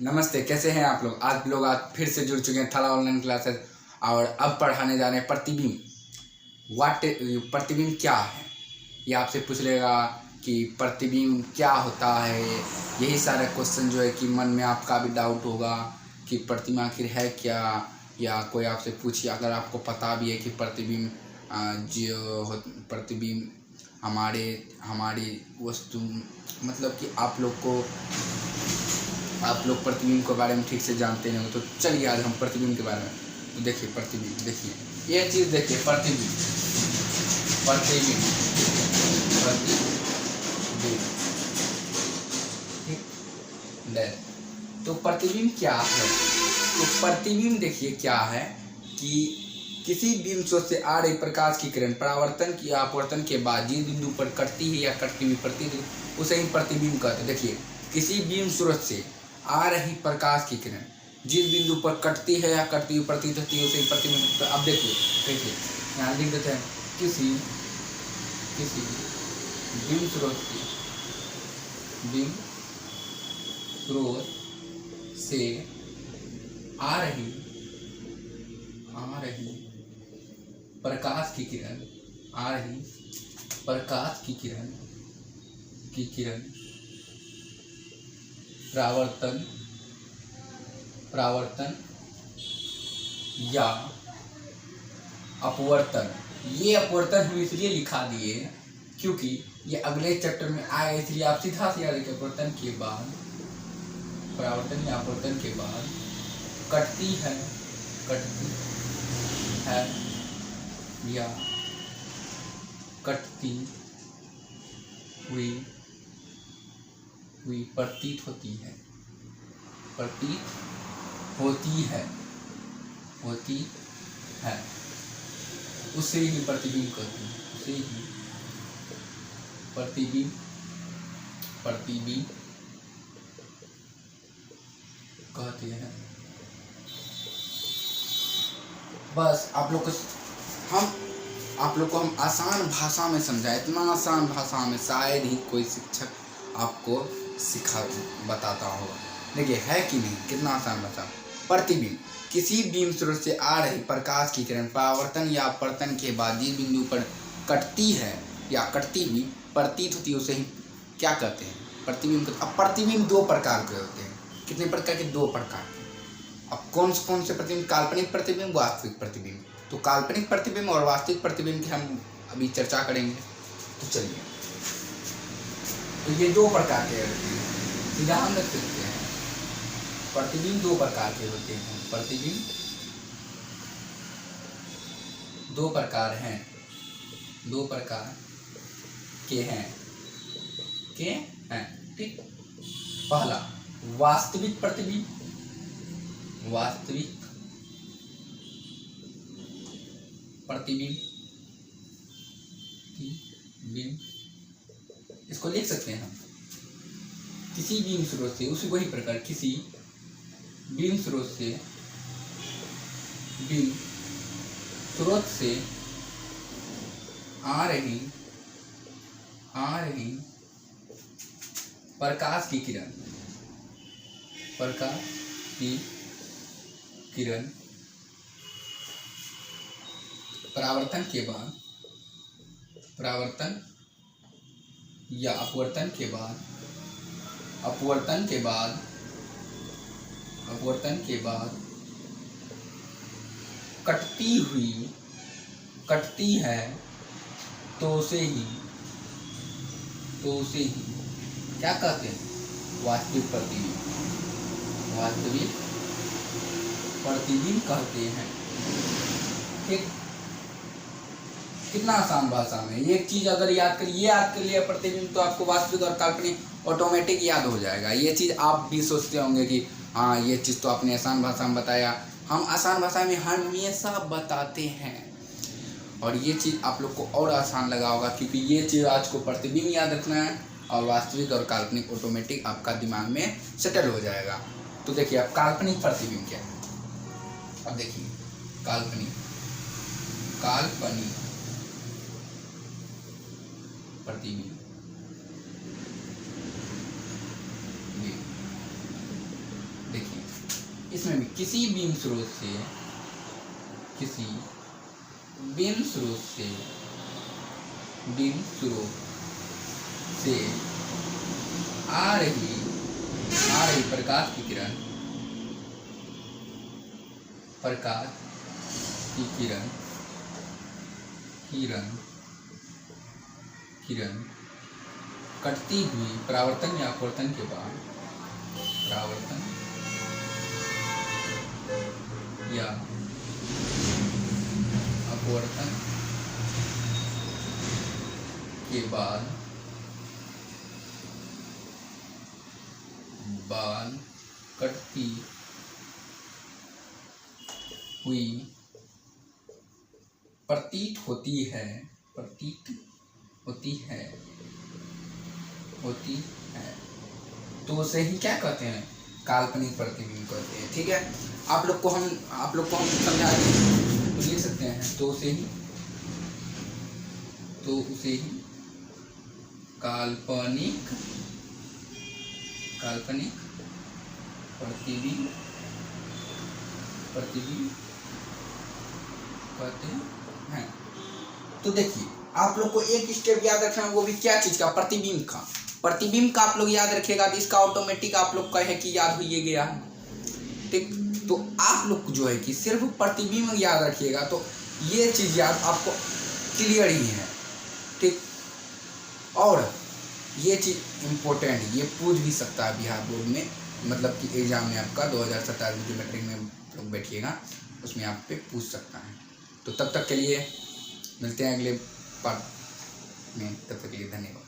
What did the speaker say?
नमस्ते, कैसे हैं आप लोग। आज फिर से जुड़ चुके हैं थाला ऑनलाइन क्लासेस और अब पढ़ाने जा रहे हैं प्रतिबिंब। प्रतिबिंब क्या है, ये आपसे पूछ लेगा कि प्रतिबिंब क्या होता है। यही सारे क्वेश्चन जो है कि मन में आपका भी डाउट होगा कि प्रतिबिंब आखिर है क्या, या कोई आपसे पूछिए अगर आपको पता भी है कि प्रतिबिंब प्रतिबिंब हमारी वस्तु, मतलब कि आप लोग प्रतिबिंब के बारे में ठीक से जानते नहीं हो। तो चलिए आज हम प्रतिबिंब के बारे में, तो देखिए प्रतिबिंब, देखिए ये चीज़, देखिए प्रतिबिंब प्रतिबिंब प्रतिबिंब ठीक। तो प्रतिबिंब क्या है, तो प्रतिबिंब देखिए क्या है कि किसी बिंब स्रोत से आ रही प्रकाश की किरण परावर्तन की अपवर्तन के बाद जिस बिंदु पर कटती है या कटती हुई प्रतीत उसे ही प्रतिबिंब कहते हैं। देखिए किसी बिंब स्रोत से आ रही प्रकाश की किरण जिस बिंदु पर कटती है या कटती हुई प्रतीत होती है उसे ही प्रतिबिंब। अब देखिए यहाँ लिख देते हैं, किसी बिंब स्रोत से आ रही प्रकाश की किरण परावर्तन या अपवर्तन। ये अपवर्तन हम इसलिए लिखा दिए क्योंकि ये अगले चैप्टर में आएगा, इसलिए आप सीधा से याद रखिए। परावर्तन या अपवर्तन के बाद कटती है या कटती हुई प्रतीत होती है उसे ही प्रतिबिंब कहते हैं। उसे ही प्रतिबिंब कहते हैं। बस आप लोग को हम आसान भाषा में समझाए, इतना आसान भाषा में शायद ही कोई शिक्षक आपको बताता होगा। देखिए है कि नहीं, कितना आसान भाषा। प्रतिबिंब किसी बिंब स्रोत से आ रही प्रकाश की किरण परावर्तन या अपवर्तन के बाद जिस बिंदु पर कटती है या कटती हुई प्रतीत होती है उसे ही क्या कहते हैं, प्रतिबिंब। अब प्रतिबिंब दो प्रकार के होते हैं। कितने प्रकार के? दो प्रकार के। अब कौन से प्रतिबिंब? काल्पनिक प्रतिबिंब, वास्तविक प्रतिबिंब। तो काल्पनिक प्रतिबिंब और वास्तविक प्रतिबिंब की हम अभी चर्चा करेंगे। तो चलिए, तो ये दो प्रकार के होते हैं, सीधा हम रख सकते हैं। प्रतिबिंब दो प्रकार के होते हैं। प्रतिबिंब दो प्रकार के हैं ठीक। पहला वास्तविक प्रतिबिंब, इसको लिख सकते हैं हम किसी बिंब स्रोत से, उसी वही प्रकार किसी बिंब स्रोत से आ रही प्रकाश की किरण परावर्तन या अपवर्तन के बाद कटती है तो उसे ही क्या कहते हैं? वास्तविक प्रतिबिंब कहते हैं। ठीक, कितना आसान भाषा में। एक चीज अगर याद कर लिया प्रतिबिंब, तो आपको वास्तविक और काल्पनिक ऑटोमेटिक याद हो जाएगा। ये चीज आप भी सोचते होंगे कि हाँ ये चीज तो आपने आसान भाषा में बताया। हम आसान भाषा में हमेशा बताते हैं, और ये चीज आप लोग को और आसान लगा होगा क्योंकि ये चीज आज को प्रतिबिंब याद रखना है और वास्तविक और काल्पनिक ऑटोमेटिक आपका दिमाग में सेटल हो जाएगा। तो देखिए अब काल्पनिक प्रतिबिंब क्या है। अब देखिए काल्पनिक प्रतिबिंब इसमें भी किसी बीम स्रोत से आ रही प्रकाश की किरण कटती हुई परावर्तन या अपवर्तन के बाद कटती हुई प्रतीत होती है तो उसे ही क्या कहते हैं, काल्पनिक प्रतिबिंब कहते हैं। ठीक है, आप लोग को हम समझा दें तो लिख सकते हैं तो उसे ही काल्पनिक प्रतिबिंब कहते हैं। तो देखिए, आप लोग को एक स्टेप याद रखना है, वो भी क्या चीज का, प्रतिबिंब का आप लोग याद रखिएगा तो इसका ऑटोमेटिक आप लोग कहे कि याद हो ये गया। ठीक, तो आप लोग जो है कि सिर्फ प्रतिबिंब याद रखिएगा तो ये चीज याद आपको क्लियर ही है। ठीक, और ये चीज इम्पोर्टेंट, ये पूछ भी सकता है बिहार बोर्ड में, मतलब कि एग्जाम में आपका 2027 में जो मैट्रिक में लोग बैठिएगा उसमें आप पे पूछ सकता है। तो तब तक के लिए मिलते हैं अगले पार्ट में, तब तक के लिए धन्यवाद।